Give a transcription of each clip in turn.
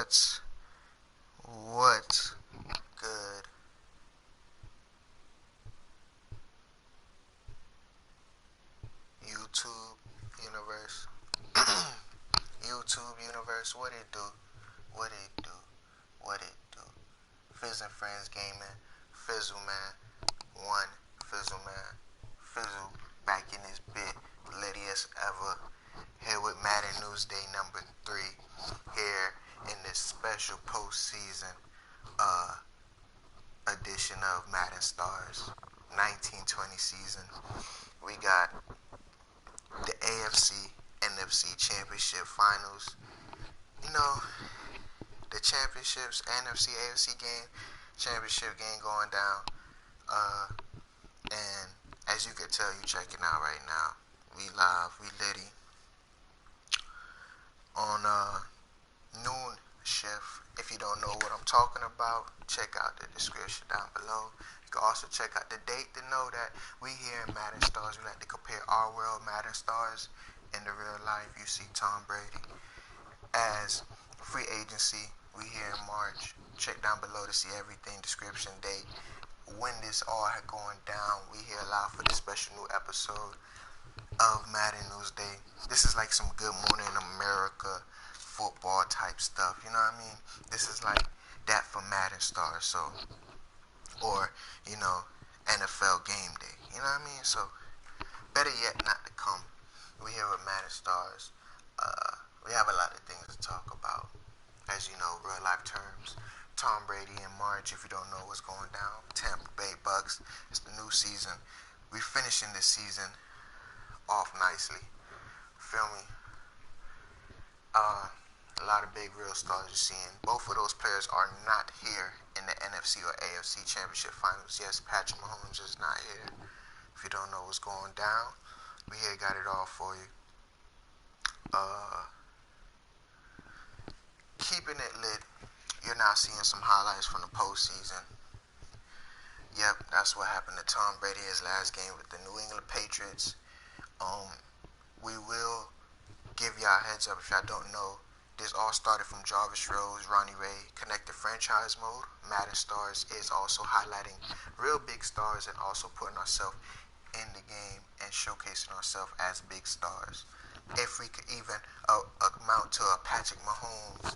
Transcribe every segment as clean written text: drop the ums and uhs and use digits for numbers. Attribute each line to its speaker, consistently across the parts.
Speaker 1: What's good, YouTube universe? YouTube universe, what it do? What it do? What it do? Fizz and Friends Gaming, Fizzle Man, one Fizzle Man, Fizzle back in his bit, litty as ever. Here with Madden News Day number 3, here in this special postseason uh, edition of Madden Stars 1920 season. We got the AFC NFC Championship Finals. You know, the championships, NFC AFC game, championship game going down. And as you can tell, you checking out right now. We live, we litty on noon shift. If you don't know what I'm talking about, check out the description down below. You can also check out the date to know that we here in Madden Stars, we like to compare our world Madden Stars in the real life. You see Tom Brady as free agency. We here in March. Check down below to see everything, description, date, when this all going down. We here live for this special new episode of Madden News Day. This is like some Good Morning America football type stuff. You know what I mean? This is like that for Madden Stars. So, or NFL Game Day. You know what I mean? So, better yet, not to come. We here with Madden Stars. We have a lot of things to talk about. As you know, real life terms. Tom Brady in March, if you don't know what's going down. Tampa Bay Bucks. It's the new season. We're finishing this season off nicely. Feel me? A lot of big real stars you're seeing. Both of those players are not here in the NFC or AFC Championship Finals. Yes, Patrick Mahomes is not here. If you don't know what's going down, we here got it all for you. Keeping it lit. You're now seeing some highlights from the postseason. Yep, that's what happened to Tom Brady his last game with the New England Patriots. We will give y'all a heads up if y'all don't know. This all started from Jarvis Rose, Ronnie Ray, Connected Franchise Mode. Madden Stars is also highlighting real big stars and also putting ourselves in the game and showcasing ourselves as big stars. If we could even amount to a Patrick Mahomes,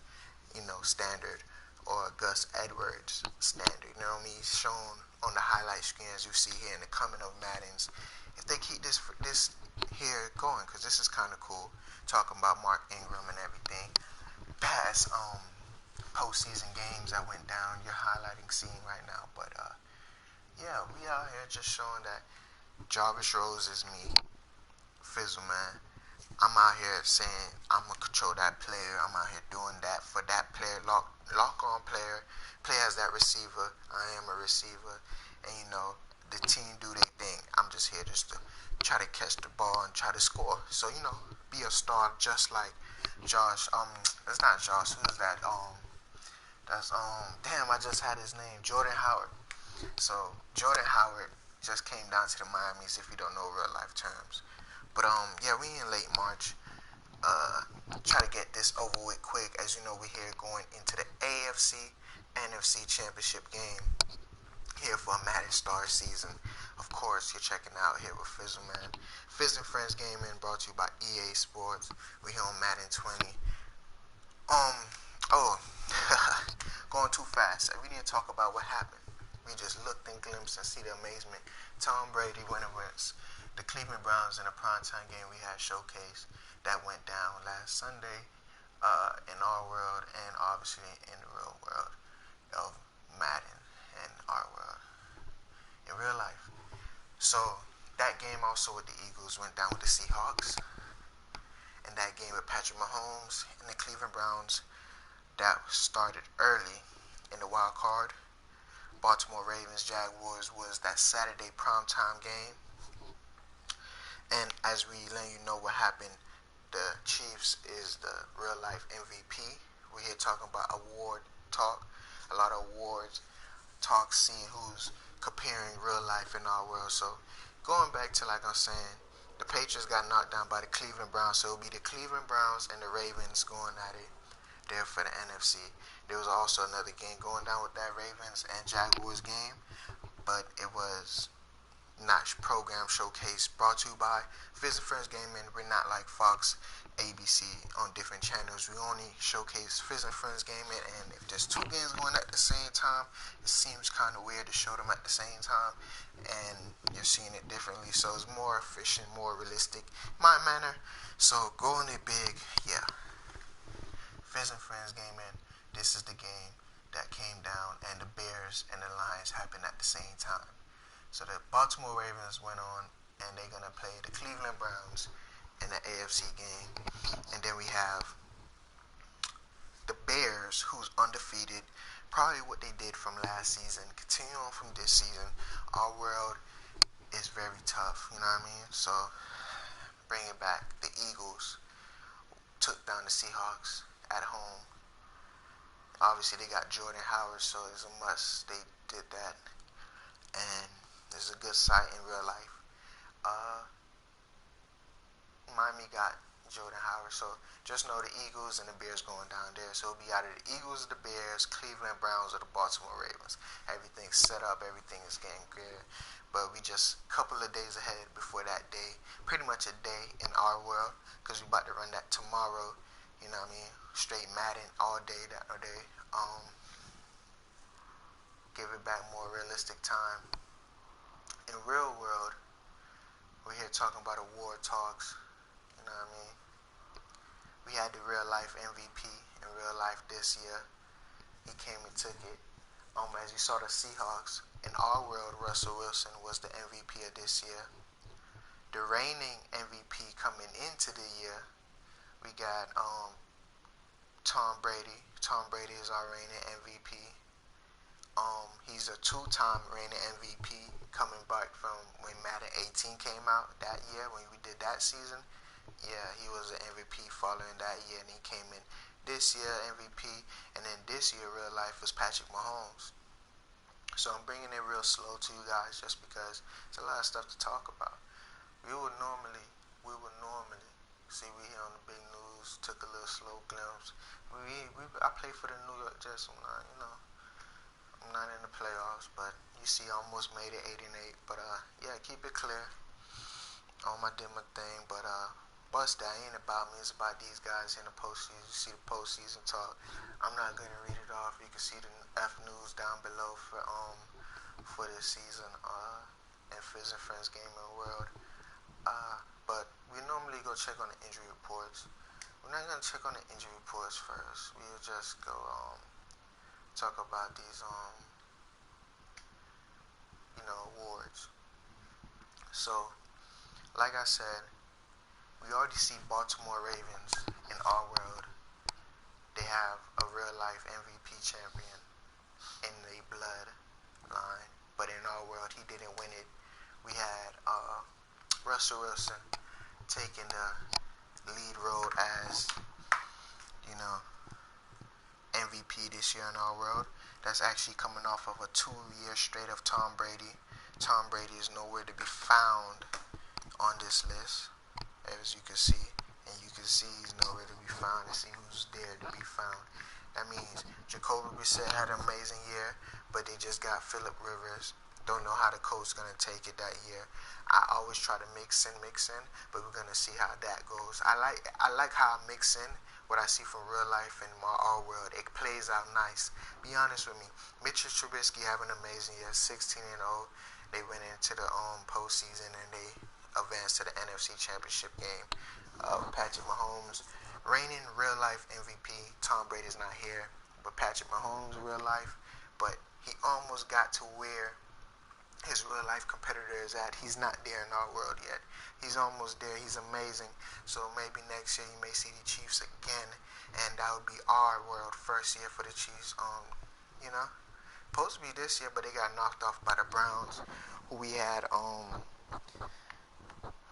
Speaker 1: standard, or a Gus Edwards standard, you know what I mean? Shown on the highlight screen as you see here in the coming of Maddens. If they keep this here going, because this is kind of cool, talking about Mark Ingram and everything. Past postseason games that went down, you're highlighting scene right now. But yeah, we out here just showing that Jarvis Rose is me, Fizzle Man. I'm out here saying I'm gonna control that player. I'm out here doing that for that player, lock on player, play as that receiver. I am a receiver, and the team do their thing. I'm just here just to try to catch the ball and try to score. So be a star just like Josh. That's not Josh. Who is that? That's Damn, I just had his name. Jordan Howard. So Jordan Howard just came down to the Miamis. If you don't know real life terms. But yeah, we in late March. Try to get this over with quick. As you know, we here going into the AFC NFC Championship game. Here for a Madden Star season. Of course, you're checking out here with Fizzle Man. Fizz and Friends Gaming brought to you by EA Sports. We here on Madden 20. Going too fast. We didn't talk about what happened. We just looked and glimpsed and see the amazement. Tom Brady went against the Cleveland Browns in a primetime game we had showcased that went down last Sunday in our world and obviously in the real world of Madden and our world in real life. So that game also with the Eagles went down with the Seahawks. And that game with Patrick Mahomes and the Cleveland Browns that started early in the wild card. Baltimore Ravens Jaguars was that Saturday primetime game. And as we let you know what happened, the Chiefs is the real life MVP. We're here talking about award talk, a lot of awards talk, seeing who's comparing real life in our world. So going back to like I'm saying, the Patriots got knocked down by the Cleveland Browns, so it'll be the Cleveland Browns and the Ravens going at it there for the NFC. There was also another game going down with that Ravens and Jaguars game, but it was not program showcase brought to you by Fizz and Friends Gaming. We're not like Fox, ABC on different channels. We only showcase Fizz and Friends Gaming, and if there's two games going at the same time, it seems kind of weird to show them at the same time, and you're seeing it differently. So it's more efficient, more realistic, my manner. So going it big, yeah. Fizz and Friends Gaming. This is the game that came down, and the Bears and the Lions happened at the same time. So the Baltimore Ravens went on, and they're going to play the Cleveland Browns in the AFC game. And then we have the Bears, who's undefeated, probably what they did from last season, continue on from this season. Our world is very tough, you know what I mean? So bring it back. The Eagles took down the Seahawks at home. Obviously, they got Jordan Howard, so it's a must. They did that. And it's a good sight in real life. Miami got Jordan Howard, so just know the Eagles and the Bears going down there. So it'll be out of the Eagles, the Bears, Cleveland Browns, or the Baltimore Ravens. Everything's set up, everything is getting good. But we just a couple of days ahead before that day, pretty much a day in our world, because we about to run that tomorrow. You know what I mean? Straight Madden all day that day. Give it back more realistic time. In real world, we're here talking about award talks. You know what I mean? We had the real life MVP in real life this year. He came and took it. As you saw the Seahawks, in our world, Russell Wilson was the MVP of this year. The reigning MVP coming into the year, we got Tom Brady. Tom Brady is our reigning MVP. He's a two-time reigning MVP coming back from when Madden 18 came out that year, when we did that season. Yeah, he was an MVP following that year, and he came in this year MVP, and then this year real life was Patrick Mahomes. So I'm bringing it real slow to you guys just because it's a lot of stuff to talk about. We would normally see we here on the big news, took a little slow glimpse. I play for the New York Jets. I'm not in the playoffs, but you see, I almost made it 8-8. But yeah, keep it clear. I did my thing, but bust that ain't about me. It's about these guys in the postseason. You see the postseason talk. I'm not gonna read it off. You can see the F news down below for this season in Fizz and Friends Gaming World. But we normally go check on the injury reports. We're not gonna check on the injury reports first. We'll just go talk about these awards. So, like I said, we already see Baltimore Ravens in our world. They have a real life MVP champion in the bloodline, but in our world, he didn't win it. We had Russell Wilson taking the lead role as, MVP this year in our world. That's actually coming off of a 2-year straight of Tom Brady. Tom Brady is nowhere to be found on this list, as you can see. And you can see he's nowhere to be found, and see who's there to be found. That means Jacoby Brissett had an amazing year, but they just got Phillip Rivers. Don't know how the coach's going to take it that year. I always try to mix in, but we're going to see how that goes. I like how I mix in what I see from real life and our world. It plays out nice. Be honest with me. Mitchell Trubisky have an amazing year, 16-0. They went into the postseason and they advanced to the NFC Championship game. Patrick Mahomes, reigning real life MVP. Tom Brady's not here, but Patrick Mahomes real life. But he almost got to where his real life competitor is at. He's not there in our world yet. He's almost there. He's amazing. So maybe next year you may see the Chiefs again, and that would be our world first year for the Chiefs. Supposed to be this year, but they got knocked off by the Browns, who we had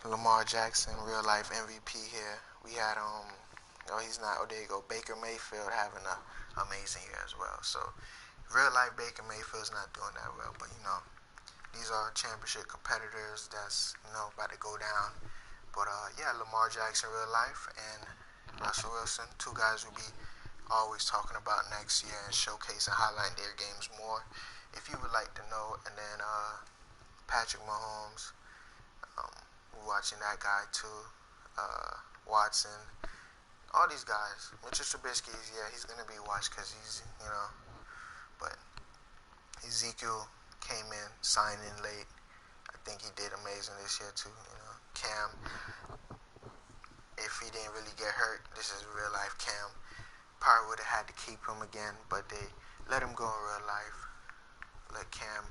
Speaker 1: Lamar Jackson, real life MVP here. We had he's not. Oh, there you go. Baker Mayfield having an amazing year as well. So real life Baker Mayfield's not doing that well, but these are championship competitors that's, about to go down. But, yeah, Lamar Jackson, real life, and Russell Wilson, two guys will be always talking about next year and showcasing, highlighting their games more. If you would like to know, and then Patrick Mahomes, um, we're watching that guy too. Watson, all these guys. Mitchell Trubisky, yeah, he's gonna be watched because he's, but Ezekiel came in, signed in late. I think he did amazing this year too. Cam, if he didn't really get hurt, this is real life Cam. Probably would have had to keep him again, but they let him go in real life. Let Cam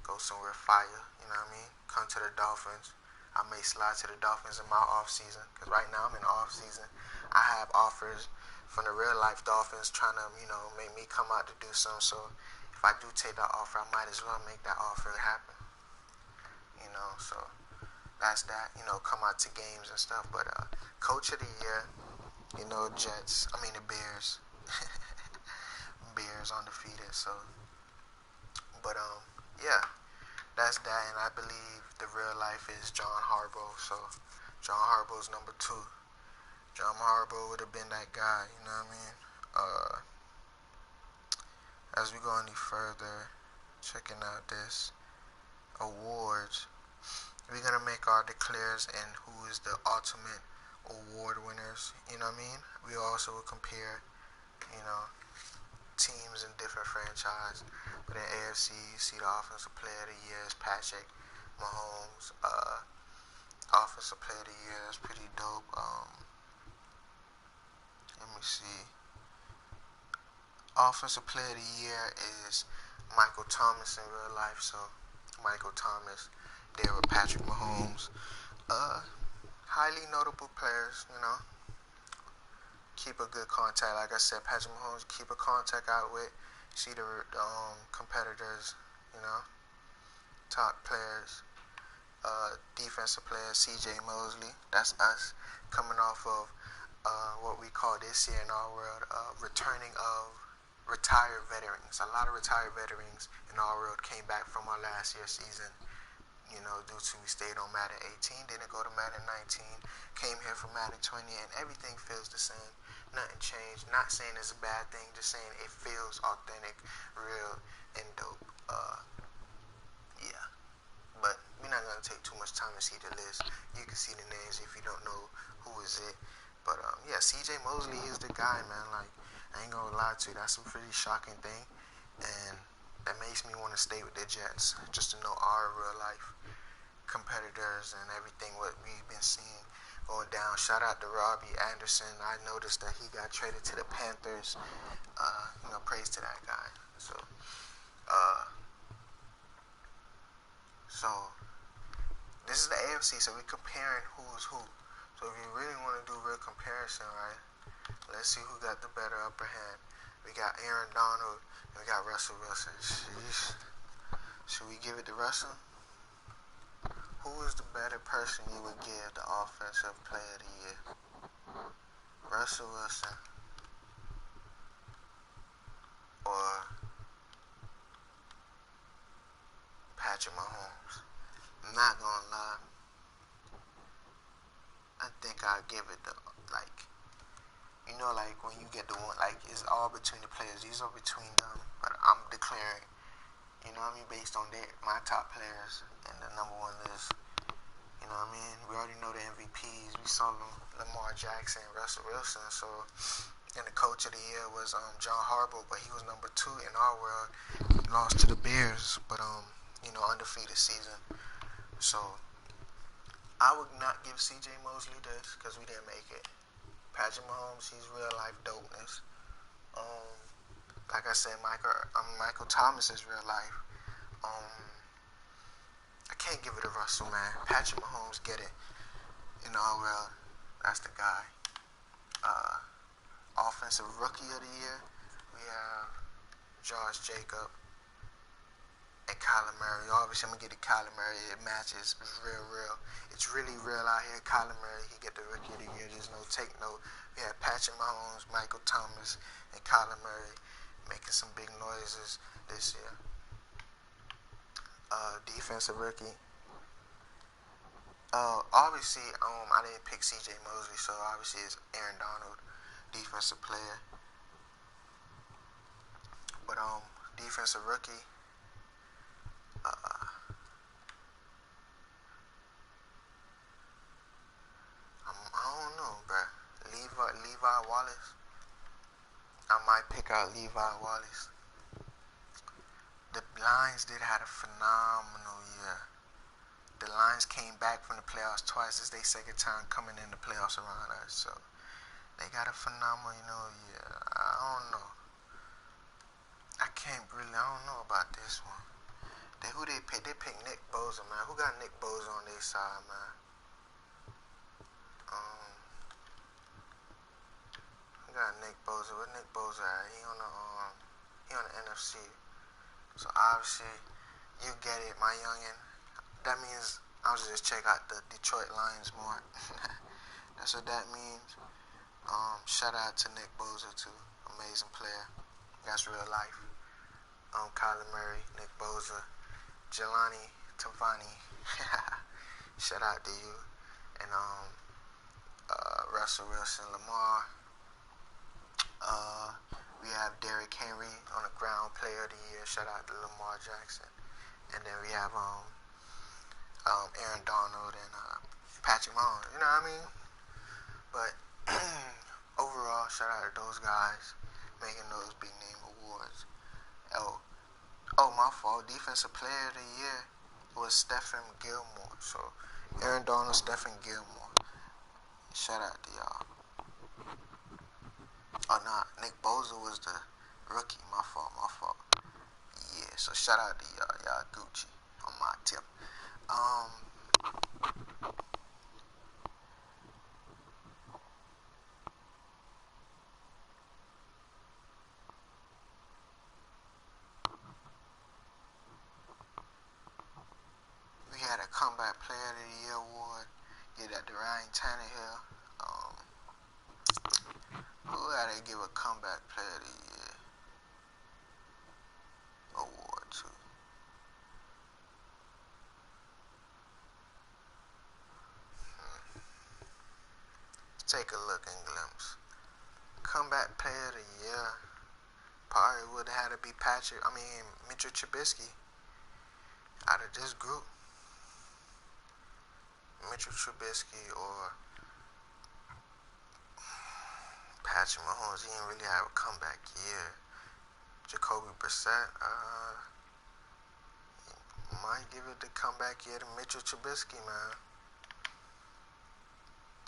Speaker 1: go somewhere fire, you know what I mean? Come to the Dolphins. I may slide to the Dolphins in my off season, because right now I'm in off season. I have offers from the real life Dolphins trying to, make me come out to do something. So if I do take that offer, I might as well make that offer happen. So that's that. Come out to games and stuff. But coach of the year, the Bears. Bears undefeated. So, but yeah, that's that. And I believe the real life is John Harbaugh. So John Harbaugh's number 2. John Harbaugh would have been that guy. You know what I mean? As we go any further, checking out this awards, we're gonna make our declares and who is the ultimate award winners. You know what I mean? We also will compare, teams in different franchise. But in AFC, you see the offensive player of the year is Patrick Mahomes. Offensive player of the year is pretty dope. Let me see. Offensive player of the year is Michael Thomas in real life. So Michael Thomas there with Patrick Mahomes. Highly notable players, Keep a good contact. Like I said, Patrick Mahomes, keep a contact out with. See the competitors, top players. Defensive player, C.J. Mosley. That's us coming off of what we call this year in our world, returning of retired veterans. A lot of retired veterans in our world came back from our last year's season. Due to we stayed on Madden 18, didn't go to Madden 19, came here for Madden 20, and everything feels the same. Nothing changed. Not saying it's a bad thing, just saying it feels authentic, real, and dope. Yeah. But we're not going to take too much time to see the list. You can see the names if you don't know who is it. But, yeah, C.J. Mosley is the guy, man. Like, I ain't going to lie to you. That's a pretty shocking thing. And that makes me want to stay with the Jets, just to know our real life competitors and everything what we've been seeing going down. Shout out to Robbie Anderson. I noticed that he got traded to the Panthers. Praise to that guy. So this is the AFC, so we're comparing who's who. So if you really want to do real comparison, right, let's see who got the better upper hand. We got Aaron Donald and we got Russell Wilson. Sheesh. Should we give it to Russell? Who is the better person you would give the offensive player of the year? Russell Wilson or Patrick Mahomes? I'm not gonna lie. I think I'll give it the, when you get the one, it's all between the players. These are between them, but I'm declaring, based on my top players, and the number one list. We already know the MVPs. We saw Lamar Jackson, Russell Wilson. So, and the coach of the year was John Harbaugh, but he was number 2 in our world. He lost to the Bears, but undefeated season. So, I would not give C.J. Mosley this because we didn't make it. Patrick Mahomes, he's real life dopeness. Like I said, Michael Thomas is real life. I can't give it to Russell, man. Patrick Mahomes get it. In our world, that's the guy. Offensive rookie of the year, we have Josh Jacob and Kyler Murray. Obviously, I'm going to get to Kyler Murray. It matches. It's real. It's really real out here. Kyler Murray, he get the rookie of the year. There's no take note. We have Patrick Mahomes, Michael Thomas, and Kyler Murray making some big noises this year. Defensive rookie. Obviously, I didn't pick C.J. Mosley, so obviously it's Aaron Donald, defensive player. But defensive rookie. Uh, I don't know, bruh. Levi Wallace. I might pick out Levi Wallace. The Lions did have a phenomenal year. The Lions came back from the playoffs twice. It's their second time coming in the playoffs around us. So they got a phenomenal year. I don't know. I don't know about this one. Who they pick? They picked Nick Bosa, man. Who got Nick Bosa on their side, man? Um, who got Nick Bosa? Where Nick Bosa at? He on the NFC. So obviously, you get it, my youngin. That means I was just check out the Detroit Lions more. That's what that means. Shout out to Nick Bosa too, amazing player. That's real life. Kyler Murray, Nick Bosa, Jelani Tavani. Shout out to you. And Russell Wilson, Lamar. We have Derrick Henry on the ground player of the year. Shout out to Lamar Jackson. And then we have Aaron Donald and Patrick Mahomes. You know what I mean? But overall, shout out to those guys making those big name awards. My fault. Defensive player of the year was Stephen Gilmore. So Aaron Donald, Stephen Gilmore. Shout out to y'all. Oh nah, Nick Bosa was the rookie. My fault. Yeah, so shout out to y'all Gucci on my tip. We had a comeback player of the year award. Get that to Ryan Tannehill. Who had to give a comeback player of the year award to? Take a look and glimpse. Comeback player of the year probably would have had to be Mitchell Trubisky out of this group. Mitchell Trubisky or Patrick Mahomes. He didn't really have a comeback year. Jacoby Brissett, might give it the comeback year to Mitchell Trubisky, man.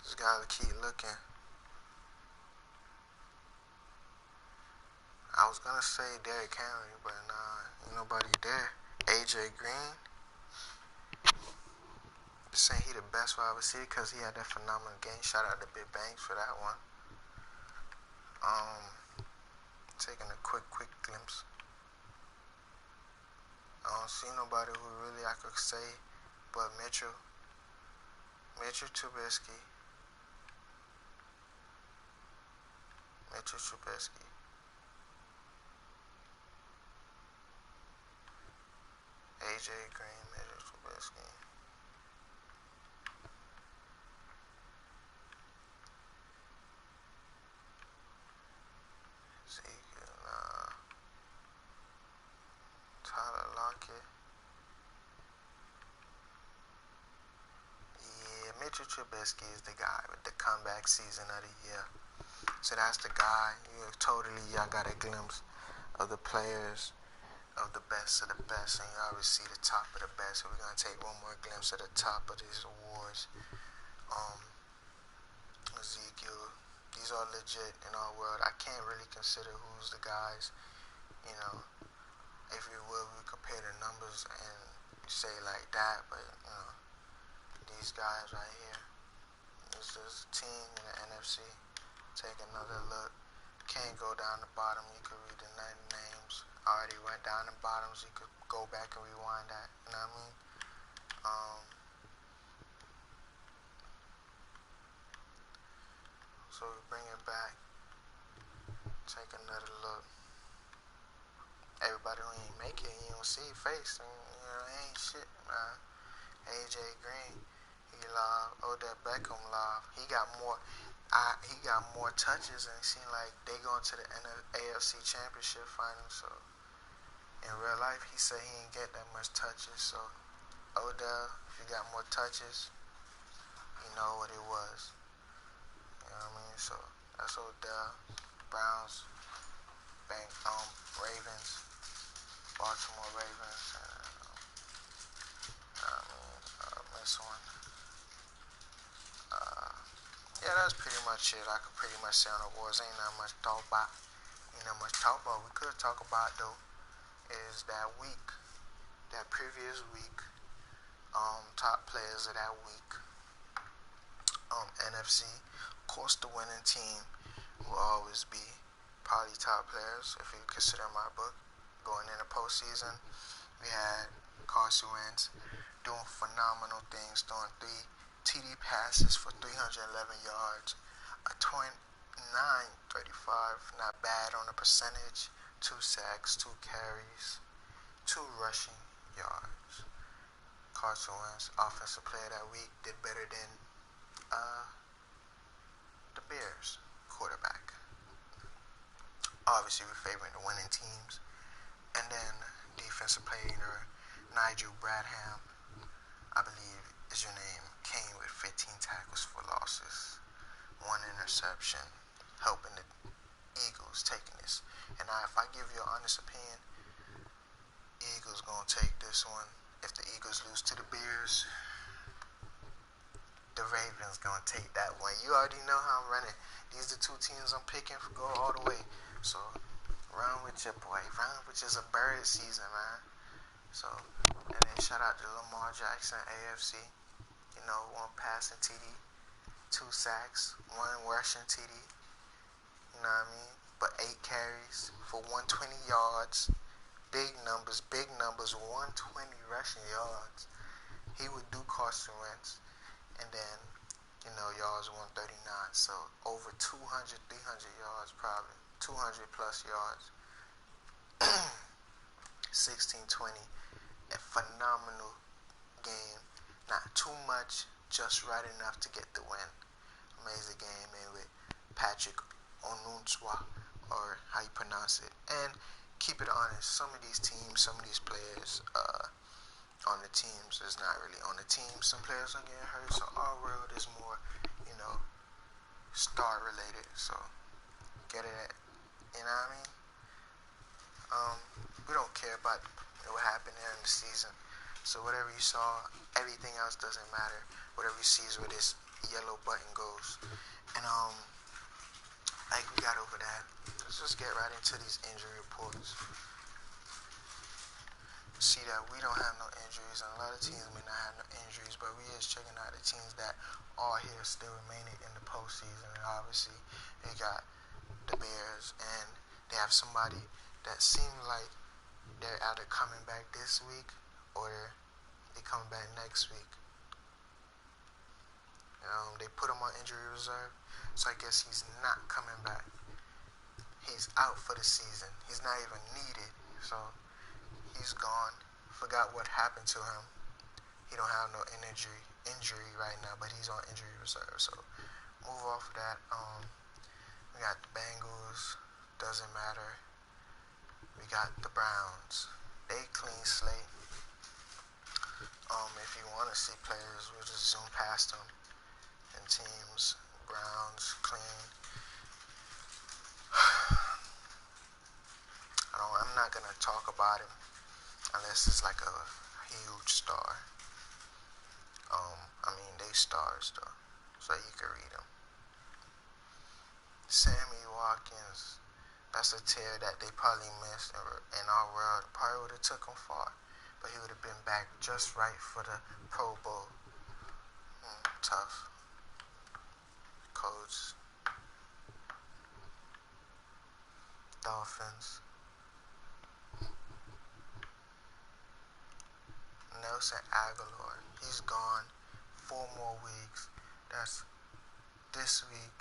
Speaker 1: Just gotta keep looking. I was gonna say Derrick Henry, but nah, ain't nobody there. AJ Green. Saying he the best wide receiver because he had that phenomenal game. Shout out to Big Banks for that one. Taking a quick glimpse. I don't see nobody who really I could say but Mitchell Trubisky. AJ Green, Mitchell Trubisky. Tyler Lockett. Yeah, Mitchell Trubisky is the guy with the comeback season of the year. So that's the guy. Y'all got a glimpse of the players of the best of the best, and you always see the top of the best. So we're gonna take one more glimpse of the top of these awards. Ezekiel, these are legit in our world. I can't really consider who's the guys. If you will, we compare the numbers and say like that, but these guys right here. This is a team in the NFC. Take another look. Can't go down the bottom. You could read the 90 names. Already went down the bottoms. You could go back and rewind that. You know what I mean? So we bring it back. Take another look. Everybody who ain't make it, you don't see your face. Ain't shit, man. AJ Green, he live. Odell Beckham live. He got more. he got more touches, and it seemed like they going to the AFC Championship final. So in real life, he said he didn't get that much touches. So Odell, if you got more touches, you know what it was. You know what I mean? So that's Odell. Browns, Ravens, Baltimore Ravens, and this one. Yeah, that's pretty much it. I could pretty much say on the awards. Ain't not much talk about. Ain't not much talk about. We could talk about though is that week, that previous week, top players of that week. NFC, of course, the winning team will always be probably top players if you consider my book. Going into postseason, we had Carson Wentz doing phenomenal things, throwing 3 TD passes for 311 yards, a 29-35, not bad on the percentage, 2 sacks, 2 carries, 2 rushing yards. Carson Wentz, offensive player that week, did better than the Bears quarterback. Obviously, we're favoring the winning teams. And then defensive player Nigel Bradham, I believe is your name, came with 15 tackles for losses, 1 interception, helping the Eagles taking this. And now, if I give you an honest opinion, Eagles gonna take this one. If the Eagles lose to the Bears, the Ravens gonna take that one. You already know how I'm running. These are the 2 teams I'm picking for go all the way. So run with your boy. Run with just a bird season, man. So, and then shout out to Lamar Jackson, AFC. You know, 1 passing TD, 2 sacks, 1 rushing TD. You know what I mean? But 8 carries for 120 yards. Big numbers, 120 rushing yards. He would do Carson Wentz. And then, you know, yards 139. So over 200, 300 yards probably. 200 plus yards. 16-20. A phenomenal game. Not too much, just right enough to get the win. Amazing game, and with Patrick Onunswa, or how you pronounce it. And keep it honest, some of these teams, some of these players on the teams is not really on the team. Some players are getting hurt, so our world is more, you know, star related. So get it, you know what I mean? We don't care about what happened there in the season. So whatever you saw, everything else doesn't matter. Whatever you see is where this yellow button goes. And like we got over that. Let's just get right into these injury reports. See that we don't have no injuries, and a lot of teams may not have no injuries, but we is checking out the teams that are here still remaining in the postseason. And obviously, they got the Bears, and they have somebody that seems like they're either coming back this week or they coming back next week. They put him on injury reserve, so I guess he's not coming back. He's out for the season. He's not even needed, so he's gone. Forgot what happened to him. He don't have no injury right now, but he's on injury reserve. So move off of that. We got the Bengals. Doesn't matter. We got the Browns. They clean slate. If you want to see players, we'll just zoom past them. And teams, Browns clean. I'm not gonna talk about him unless it's like a huge star. They stars though, so you can read them. Sammy Watkins, that's a tear that they probably missed in our world. Probably would have took him far, but he would have been back just right for the Pro Bowl. Tough. Colts, Dolphins. Nelson Aguilar, he's gone 4 more weeks. That's this week,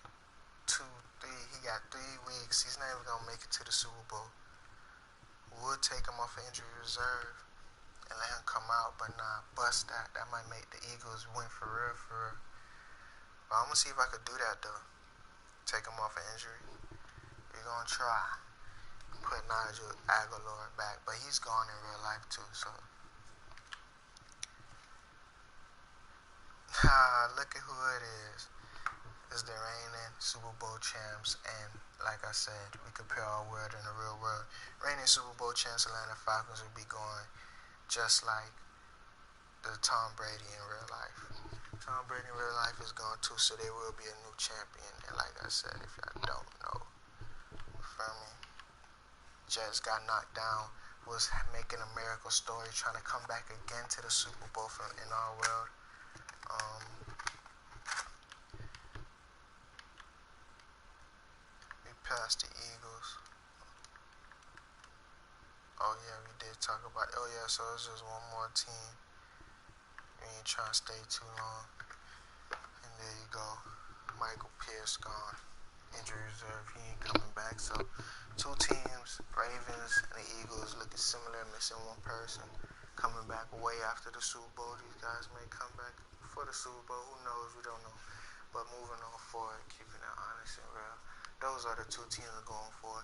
Speaker 1: 2, 3. He got 3 weeks. He's not even gonna make it to the Super Bowl. Would take him off of injury reserve and let him come out, but nah, bust that. That might make the Eagles win for real. But I'm gonna see if I could do that though. take him off an injury. We're gonna try put Nigel Aguilar back, but he's gone in real life too. So look at who it is. It's the reigning Super Bowl champs, and like I said, we compare our world in the real world. Reigning Super Bowl champs Atlanta Falcons would be going just like the Tom Brady in real life. Tom Brady in real life is gone too, so there will be a new champion. And like I said, if y'all don't know, for me, Jets got knocked down, was making a miracle story, trying to come back again to the Super Bowl in our world. We passed the Eagles. Oh yeah, we did talk about it. Oh yeah, so it's just one more team. We ain't trying to stay too long. And there you go. Michael Pierce gone. Injury reserve. He ain't coming back. So two teams, Ravens and the Eagles, looking similar, missing one person. Coming back way after the Super Bowl. These guys may come back for the Super Bowl. Who knows? We don't know. But moving on forward, keeping it honest and real. Those are the two teams we're going for.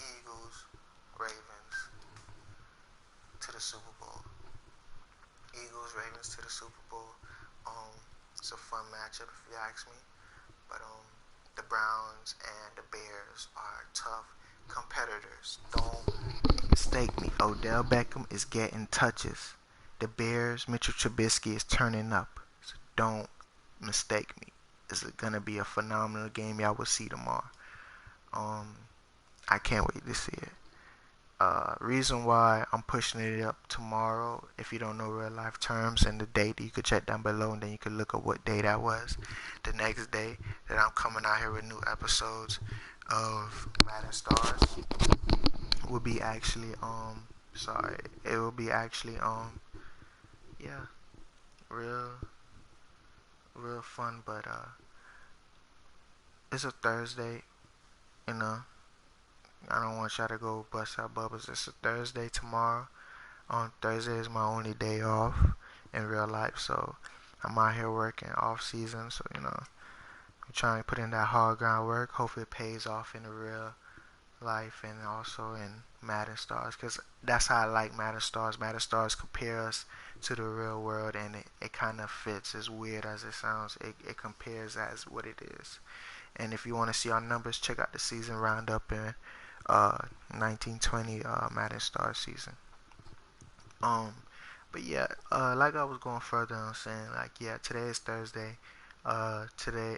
Speaker 1: Eagles, Ravens to the Super Bowl. Eagles, Ravens to the Super Bowl. It's a fun matchup if you ask me. But the Browns and the Bears are tough competitors. Don't mistake me. Odell Beckham is getting touches. The Bears, Mitchell Trubisky is turning up. So don't mistake me. It's gonna be a phenomenal game y'all will see tomorrow. I can't wait to see it. Reason why I'm pushing it up tomorrow, if you don't know real life terms and the date, you could check down below and then you can look up what day that was. The next day that I'm coming out here with new episodes of Madden Stars will be actually it will be actually yeah, real fun, but it's a Thursday, you know. I don't want y'all to go bust out bubbles. It's a Thursday tomorrow. On Thursday is my only day off in real life, so I'm out here working off season. So I'm trying to put in that hard groundwork. Hopefully it pays off in the real life and also in Madden Stars, because that's how I like Madden Stars. Madden Stars compare us to the real world, and it kind of fits. As weird as it sounds, it compares as what it is. And if you want to see our numbers, check out the season roundup in 1920 Madden Stars season. But yeah, like I was going further on saying, like, yeah, today is Thursday. Today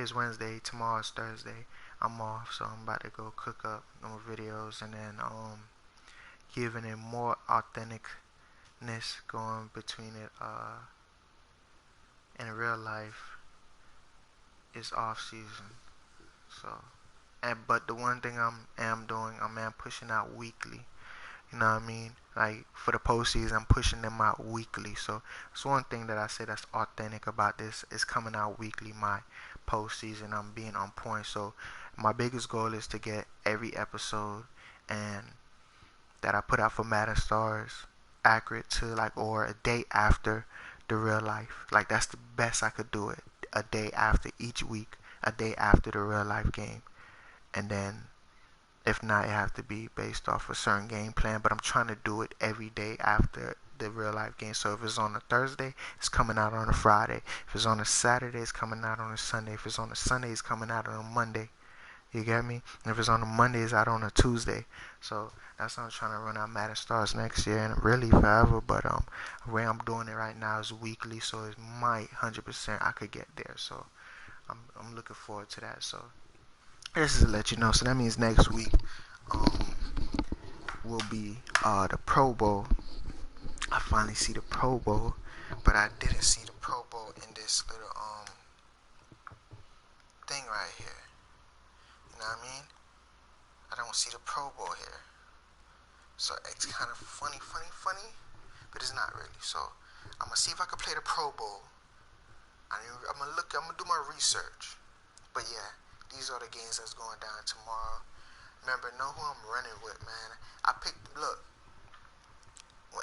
Speaker 1: is Wednesday. Tomorrow is Thursday. I'm off, so I'm about to go cook up more videos and then giving it more authenticness going between it. In real life, it's off season, so. But the one thing I'm doing, I'm pushing out weekly. You know what I mean? Like for the postseason, I'm pushing them out weekly. So that's one thing that I say that's authentic about this. Is coming out weekly. My postseason, I'm being on point. So my biggest goal is to get every episode and that I put out for Madden Stars accurate to or a day after the real life. Like that's the best I could do it. A day after each week. A day after the real life game. And then if not, it have to be based off a certain game plan. But I'm trying to do it every day after the real life game. So if it's on a Thursday, it's coming out on a Friday. If it's on a Saturday, it's coming out on a Sunday. If it's on a Sunday, it's coming out on a Monday. You get me? And if it's on a Monday, it's out on a Tuesday. So that's how I'm trying to run out Madden Stars next year and really forever. But the way I'm doing it right now is weekly, so it might 100% I could get there. So I'm looking forward to that. So this is to let you know. So that means next week will be the Pro Bowl. I finally see the Pro Bowl, but I didn't see the Pro Bowl in this little thing right here. You know what I mean? I don't see the Pro Bowl here. So it's kind of funny, but it's not really. So I'm gonna see if I can play the Pro Bowl. I'm gonna do my research. But yeah, these are the games that's going down tomorrow. Remember, know who I'm running with, man. Look,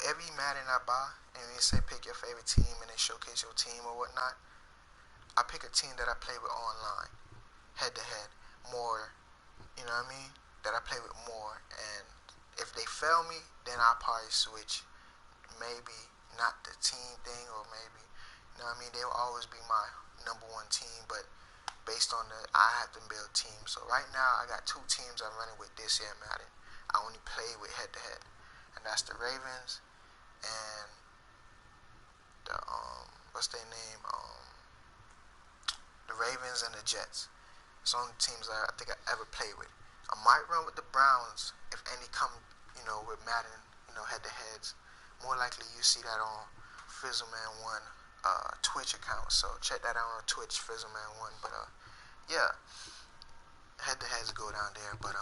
Speaker 1: every Madden I buy, and they say pick your favorite team and they showcase your team or whatnot, I pick a team that I play with online. head to head more, you know what I mean? That I play with more. And if they fail me, then I'll probably switch. Maybe not the team thing, or maybe, you know what I mean? They will always be my number one team, but based on I have to build teams. So right now, I got two teams I'm running with this year, Madden. I only play with head to head, and that's the Ravens and the what's their name? The Ravens and the Jets. It's the only teams I think I ever played with. I might run with the Browns if any come, with Madden, head to heads. More likely you see that on Fizzleman1 Twitch account. So check that out on Twitch, Fizzleman1. But yeah, head to heads go down there. But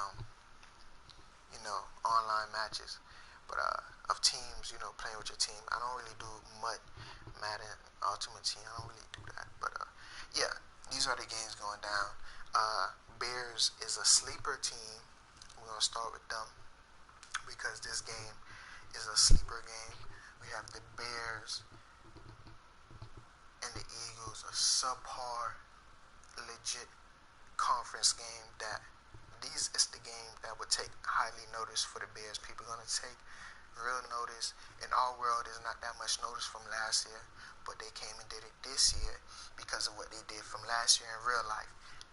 Speaker 1: online matches. But of teams, playing with your team. I don't really do much Madden Ultimate Team. I don't really do that. But yeah, these are the games going down. Bears is a sleeper team. We're gonna start with them because this game is a sleeper game. We have the Bears and the Eagles, a subpar, legit conference game that is the game that would take highly notice for the Bears. People are gonna take real notice. In our world, there's not that much notice from last year, but they came and did it this year because of what they did from last year in real life.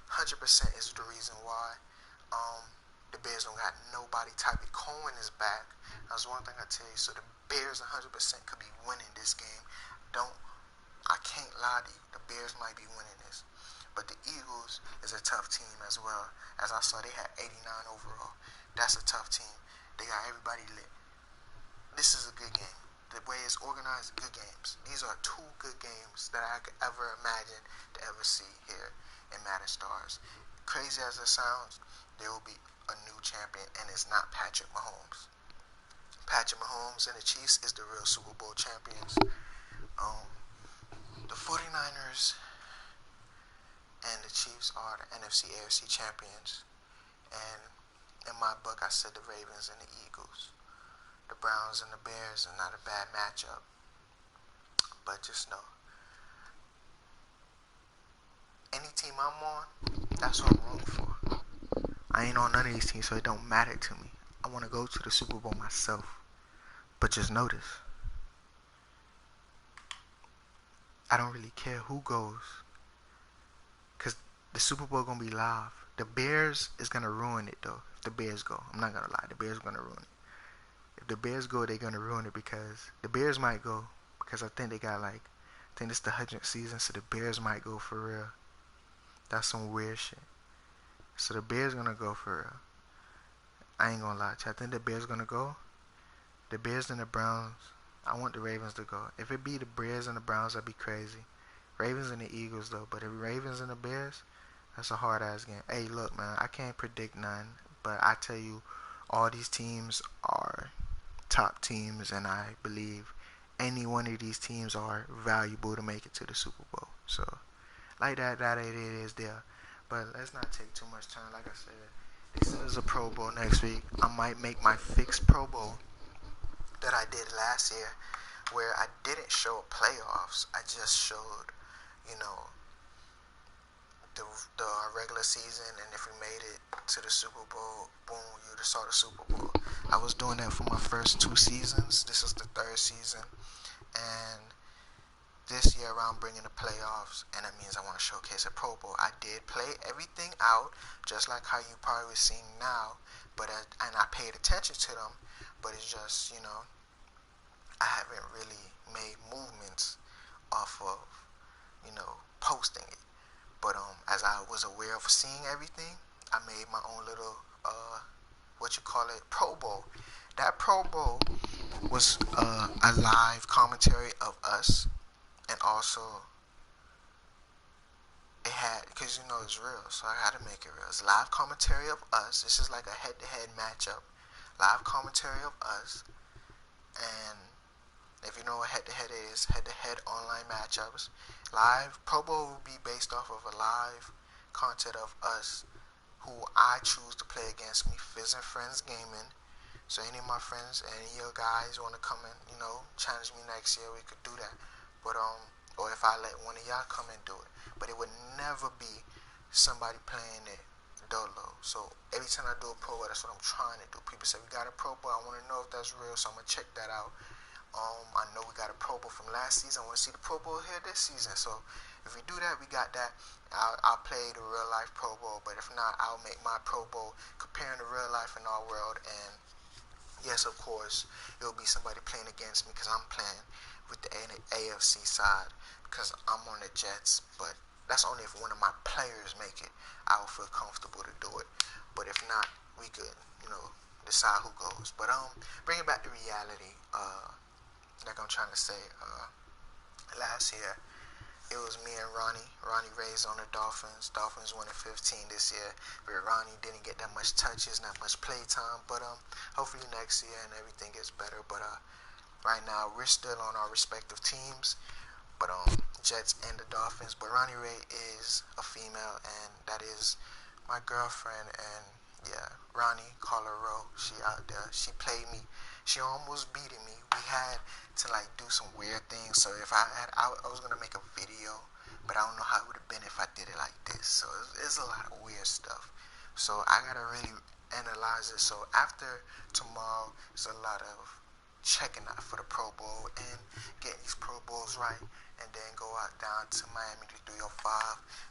Speaker 1: 100% is the reason why the Bears don't got nobody. Typee Cohen is back. That's one thing I tell you. So the Bears 100% could be winning this game. I can't lie to you. The Bears might be winning this. But the Eagles is a tough team as well. As I saw, they had 89 overall. That's a tough team. They got everybody lit. This is a good game. The way it's organized, good games. These are two good games that I could ever imagine to ever see here in Madden Stars. Crazy as it sounds, there will be a new champion, and it's not Patrick Mahomes. Patrick Mahomes and the Chiefs is the real Super Bowl champions. The 49ers and the Chiefs are the NFC AFC champions. And in my book, I said the Ravens and the Eagles. The Browns and the Bears are not a bad matchup. But just know, any team I'm on, that's what I'm rooting for. I ain't on none of these teams, so it don't matter to me. I want to go to the Super Bowl myself. But just notice, I don't really care who goes, because the Super Bowl going to be live. The Bears is going to ruin it, though, if the Bears go. I'm not going to lie. The Bears are going to ruin it. If the Bears go, they're going to ruin it, because the Bears might go, because I think they got I think it's the 100th season, so the Bears might go for real. That's some weird shit. So the Bears going to go for real. I ain't going to lie to you. I think the Bears going to go. The Bears and the Browns, I want the Ravens to go. If it be the Bears and the Browns, that'd be crazy. Ravens and the Eagles, though. But if Ravens and the Bears, that's a hard-ass game. Hey, look, man, I can't predict none. But I tell you, all these teams are top teams, and I believe any one of these teams are valuable to make it to the Super Bowl. So, that it is there. But let's not take too much time. Like I said, this is a Pro Bowl next week. I might make my fixed Pro Bowl that I did last year, where I didn't show playoffs. I just showed, the regular season, and if we made it to the Super Bowl, boom, you would have saw the Super Bowl. I was doing that for my first 2 seasons. This is the 3rd season, and this year around bringing the playoffs, and that means I want to showcase a Pro Bowl. I did play everything out, just like how you probably seeing now, but and I paid attention to them, but it's just, I haven't really made movements off of, posting it. But as I was aware of seeing everything, I made my own little, Pro Bowl. That Pro Bowl was a live commentary of us, and also it had, because it's real, so I had to make it real. It's live commentary of us. This is like a head-to-head matchup. Live commentary of us, and if you know what head-to-head is, head-to-head online matchups. Live Pro Bowl will be based off of a live content of us, who I choose to play against me, Fizz and Friends Gaming. So any of my friends, any of your guys want to come and, challenge me next year, we could do that. But or if I let one of y'all come and do it. But it would never be somebody playing it dolo. So every time I do a Pro Bowl, that's what I'm trying to do. People say we got a Pro Bowl. I want to know if that's real, so I'm gonna check that out. I know we got a Pro Bowl from last season. I want to see the Pro Bowl here this season. So if we do that, we got that. I'll play the real life Pro Bowl. But if not, I'll make my Pro Bowl comparing the real life in our world. And yes, of course, it'll be somebody playing against me because I'm playing with the AFC side because I'm on the Jets. But that's only if one of my players make it. I will feel comfortable to do it. But if not, we could, decide who goes. But bring it back to reality. Like I'm trying to say, last year it was me and Ronnie. Ronnie raised on the Dolphins. Dolphins won at 15 this year. But Ronnie didn't get that much touches, not much play time. But hopefully next year and everything gets better. But right now we're still on our respective teams. But Jets and the Dolphins. But Ronnie Ray is a female, and that is my girlfriend. And yeah, Ronnie, call her Ro. She out there. She played me. She almost beating me. We had to do some weird things. So if I was gonna make a video, but I don't know how it would have been if I did it like this. So it's a lot of weird stuff. So I gotta really analyze it. So after tomorrow, it's a lot of checking out for the Pro Bowl and getting these Pro Bowls right, and then go out down to Miami to 305,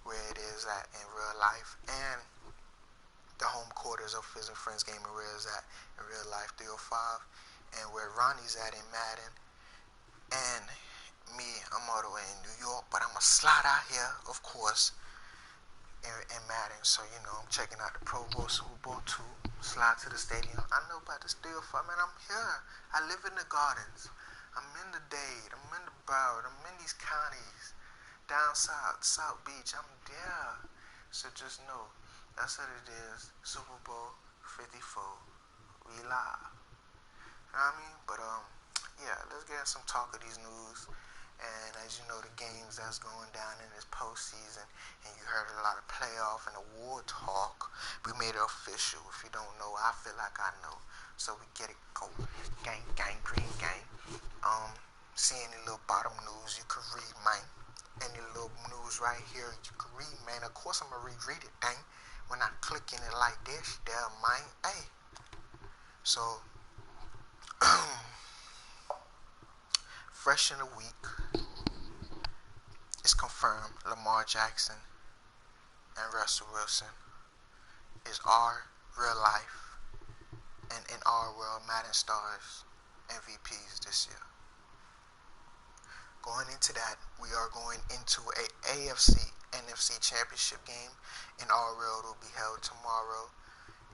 Speaker 1: where it is at in real life, and the home quarters of Fizz and Friends Gaming, where it's at in real life 305, and where Ronnie's at in Madden. And me, I'm all the way in New York, but I'm going to slide out here, of course, in Madden. So, I'm checking out the Pro Bowl, Super Bowl 2, slide to the stadium. I know about this 305, man. I'm here. I live in the Gardens. I'm in the Dade. I'm in the Broward. I'm in these counties. Down south, South Beach. I'm there. So just know, that's what it is. Super Bowl 54. We live. You know what I mean? But yeah, let's get some talk of these news. And as you know, the games that's going down in this postseason, and you heard a lot of playoff and award talk. We made it official. If you don't know, I feel like I know. So we get it going. Gang, gang, green gang. See any little bottom news you could read, man. Any little news right here you could read, man. Of course I'm gonna reread it, dang. When I click in it like this, there, man. Hey. So fresh in the week, it's confirmed Lamar Jackson and Russell Wilson is our real life and in our world Madden Stars MVPs this year. Going into that, we are going into a AFC NFC championship game in our world will be held tomorrow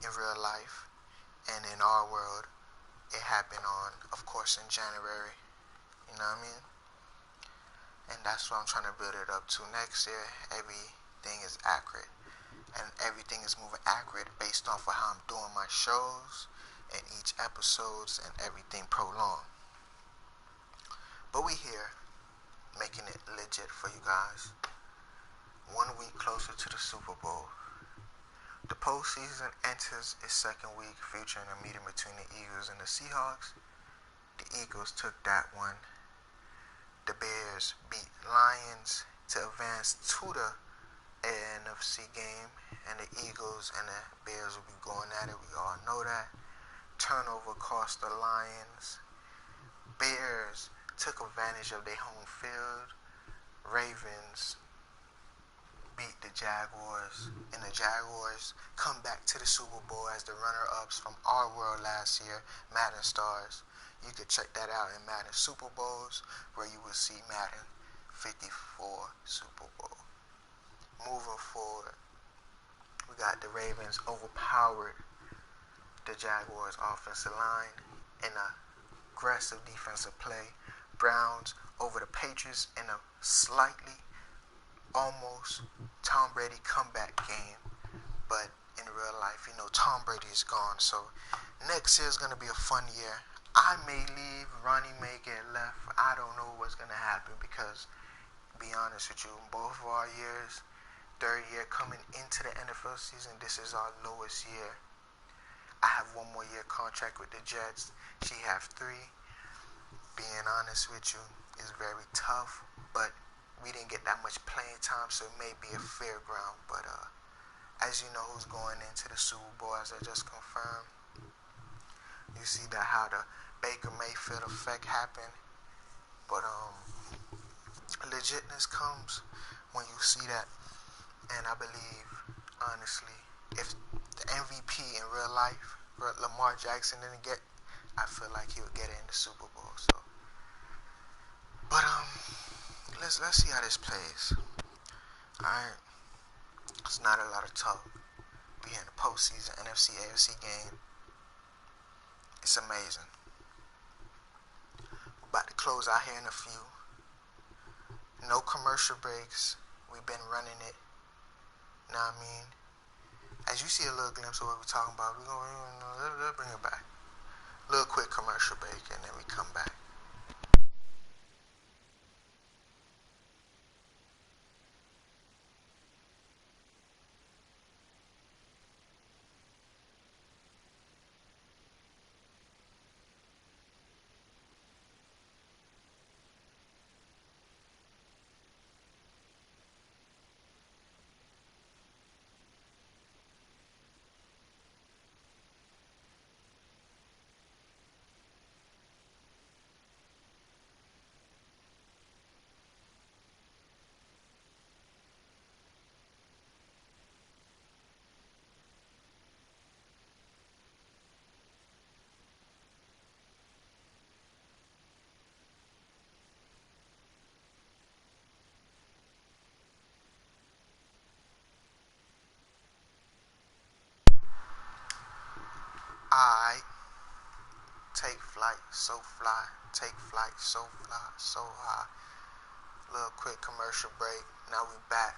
Speaker 1: in real life, and in our world it happened on, of course, in January. You know what I mean? And that's what I'm trying to build it up to. Next year, everything is accurate. And everything is moving accurate based off of how I'm doing my shows and each episodes and everything prolonged. But we here, making it legit for you guys. 1 week closer to the Super Bowl. The postseason enters its second week, featuring a meeting between the Eagles and the Seahawks. The Eagles took that one. The Bears beat Lions to advance to the NFC game, and the Eagles and the Bears will be going at it. We all know that. Turnover cost the Lions. Bears took advantage of their home field. Ravens beat the Jaguars, and the Jaguars come back to the Super Bowl as the runner-ups from our world last year, Madden Stars. You could check that out in Madden Super Bowls, where you will see Madden 54 Super Bowl. Moving forward, we got the Ravens overpowered the Jaguars' offensive line in a aggressive defensive play. Browns over the Patriots in a slightly, almost Tom Brady comeback game. But in real life, Tom Brady is gone. So next year is going to be a fun year. I may leave, Ronnie may get left. I don't know what's going to happen because, to be honest with you, both of our years, third year coming into the NFL season, this is our lowest year. I have 1 more year contract with the Jets. She have 3. Being honest with you, is very tough, but we didn't get that much playing time, so it may be a fair ground. But as you know, who's going into the Super Bowl, as I just confirmed, you see that how the Baker Mayfield effect happened. But legitness comes when you see that. And I believe, honestly, if the MVP in real life, Lamar Jackson didn't get, I feel like he would get it in the Super Bowl. So, but let's see how this plays. All right, it's not a lot of talk. We in the postseason NFC AFC game. It's amazing. We're about to close out here in a few. No commercial breaks. We've been running it. Know what I mean? As you see a little glimpse of what we're talking about, we're going to bring it back. A little quick commercial break, and then we come back. I take flight, so fly. Take flight, so fly, so high. Little quick commercial break. Now we back.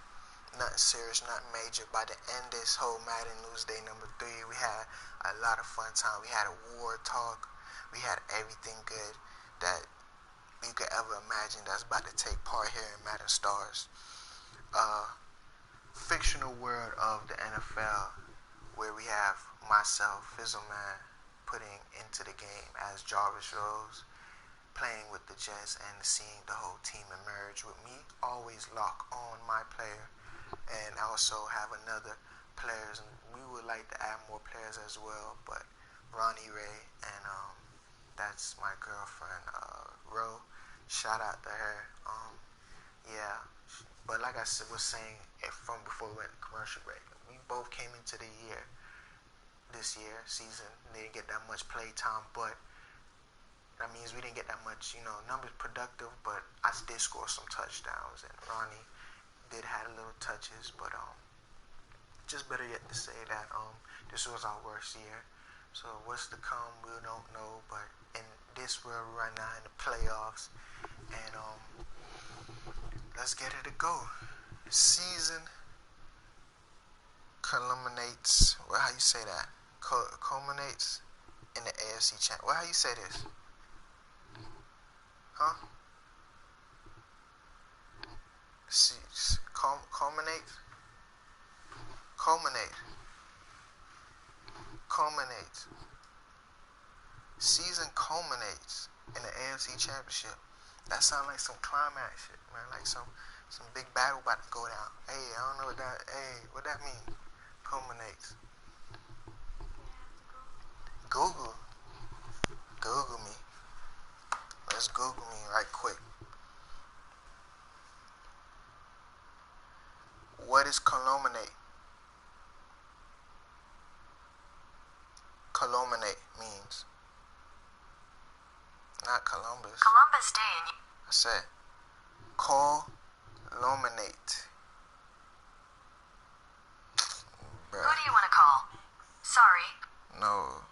Speaker 1: Nothing serious, nothing major. By the end of this whole Madden News Day number 3, we had a lot of fun time. We had a war talk. We had everything good that you could ever imagine that's about to take part here in Madden Stars. Fictional world of the NFL, where we have myself, Fizzleman, putting into the game as Jarvis Rose, playing with the Jets and seeing the whole team emerge with me always lock on my player, and also have another players, and we would like to add more players as well, but Ronnie Ray, and that's my girlfriend, Ro. Shout out to her. Yeah, but like I was saying from before we went to commercial break, we both came into the year, this year season, didn't get that much play time, but that means we didn't get that much, numbers productive, but I did score some touchdowns, and Ronnie did have little touches, but just better yet to say that this was our worst year. So what's to come, we don't know, but in this world right now in the playoffs, and let's get it to go. Season culminates. Well, how you say that? Culminates in the AFC champ. Well, how you say this? Huh? Culminate. Season culminates in the AFC Championship. That sounds like some climax shit, man. Like some big battle about to go down. Hey, I don't know what that. Hey, what that mean? Culminates. Google me. Let's Google me right quick. What is culminate? Culminate means. Not Columbus.
Speaker 2: Columbus Day in...
Speaker 1: I said culminate.
Speaker 2: Who do you want to call? Sorry.
Speaker 1: No.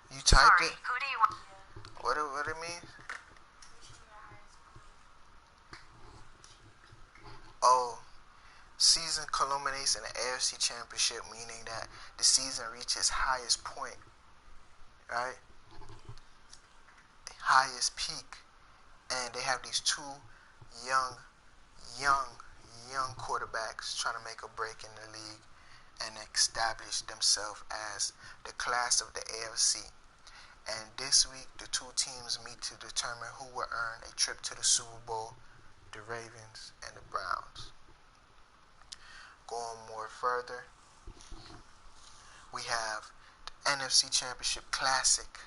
Speaker 1: You typed
Speaker 2: Sorry,
Speaker 1: it?
Speaker 2: who do you want?
Speaker 1: What it mean? Oh, season culminates in the AFC Championship, meaning that the season reaches highest point, right? Highest peak, and they have these two young quarterbacks trying to make a break in the league and establish themselves as the class of the AFC. And this week, the two teams meet to determine who will earn a trip to the Super Bowl, the Ravens and the Browns. Going more further, we have the NFC Championship Classic.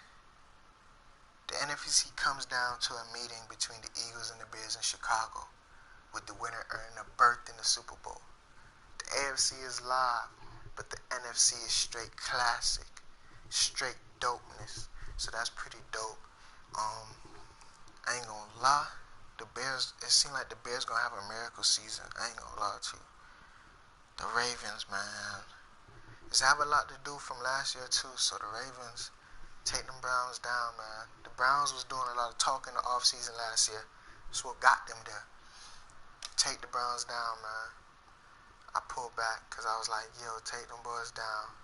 Speaker 1: The NFC comes down to a meeting between the Eagles and the Bears in Chicago, with the winner earning a berth in the Super Bowl. The AFC is live, but the NFC is straight classic, straight dopeness. So that's pretty dope. I ain't gonna lie, the Bears. It seemed like the Bears gonna have a miracle season. I ain't gonna lie to you. The Ravens, man, it's have a lot to do from last year too. So the Ravens take them Browns down, man. The Browns was doing a lot of talking the offseason last year. That's what got them there. Take the Browns down, man. I pulled back because I was like, yo, take them boys down.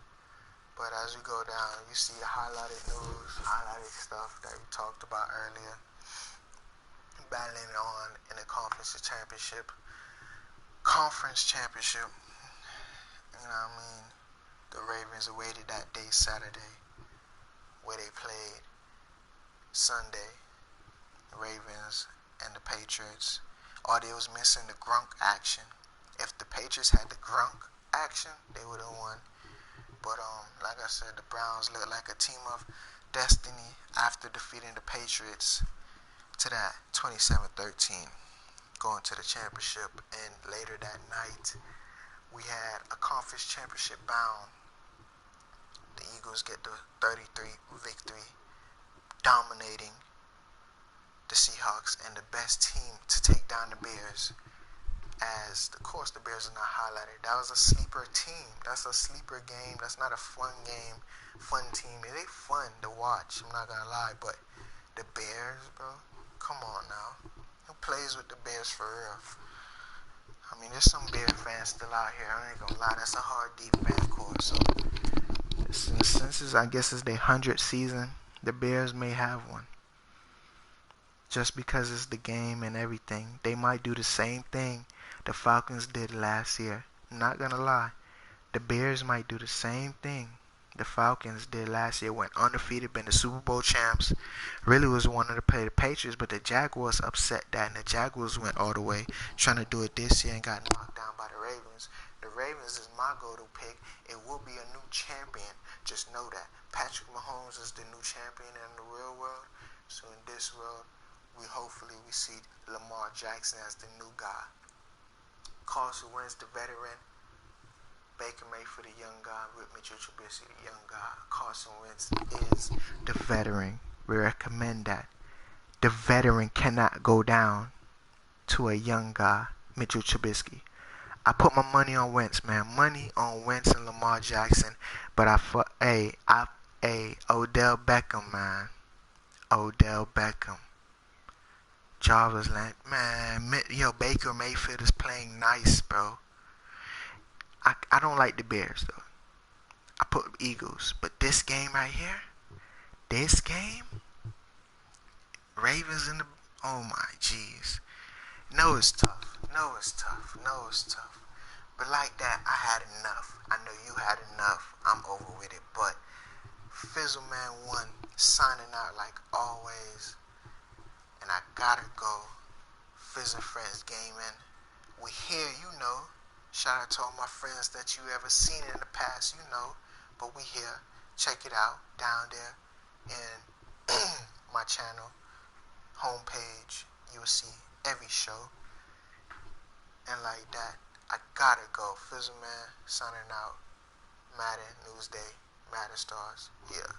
Speaker 1: But as we go down, you see the highlighted news, highlighted stuff that we talked about earlier. Battling on in the conference championship. You know what I mean? The Ravens awaited that day Saturday where they played Sunday. The Ravens and the Patriots. All they was missing the Grunk action. If the Patriots had the Grunk action, they would have won. But like I said, the Browns look like a team of destiny after defeating the Patriots to that 27-13, going to the championship. And later that night, we had a conference championship bound. The Eagles get the 33 victory, dominating the Seahawks and the best team to take down the Bears. As, of course, the Bears are not highlighted. That was a sleeper team. That's a sleeper game. That's not a fun game, fun team. It ain't fun to watch, I'm not going to lie. But the Bears, bro, come on now. Who plays with the Bears for real? I mean, there's some Bear fans still out here. I ain't going to lie. That's a hard, deep fan core. So, since I guess it's their 100th season, the Bears may have one. Just because it's the game and everything. They might do the same thing the Falcons did last year. I'm not gonna lie. The Bears might do the same thing the Falcons did last year. Went undefeated, been the Super Bowl champs. Really was wanting to play the Patriots, but the Jaguars upset that, and the Jaguars went all the way trying to do it this year and got knocked down by the Ravens. The Ravens is my go-to pick. It will be a new champion. Just know that. Patrick Mahomes is the new champion in the real world. So in this world, we see Lamar Jackson as the new guy. Carson Wentz, the veteran. Baker Mayfield, the young guy. With Mitchell Trubisky, the young guy. Carson Wentz is the veteran. We recommend that. The veteran cannot go down to a young guy, Mitchell Trubisky. I put my money on Wentz, man. Money on Wentz and Lamar Jackson. But Odell Beckham, man. Odell Beckham. Jarvis Land, man, Baker Mayfield is playing nice, bro. I don't like the Bears, though. I put Eagles. But this game right here, Ravens in the, oh my jeez. No, it's tough. But like that, I had enough. I know you had enough. I'm over with it. But Fizzleman 1 signing out like always. And I gotta go. Fizz and Friends Gaming. We here, you know. Shout out to all my friends that you ever seen in the past, you know. But we here. Check it out down there in my channel homepage. You will see every show. And like that, I gotta go. Fizzleman signing out. Madden Newsday. Madden Stars. Yeah.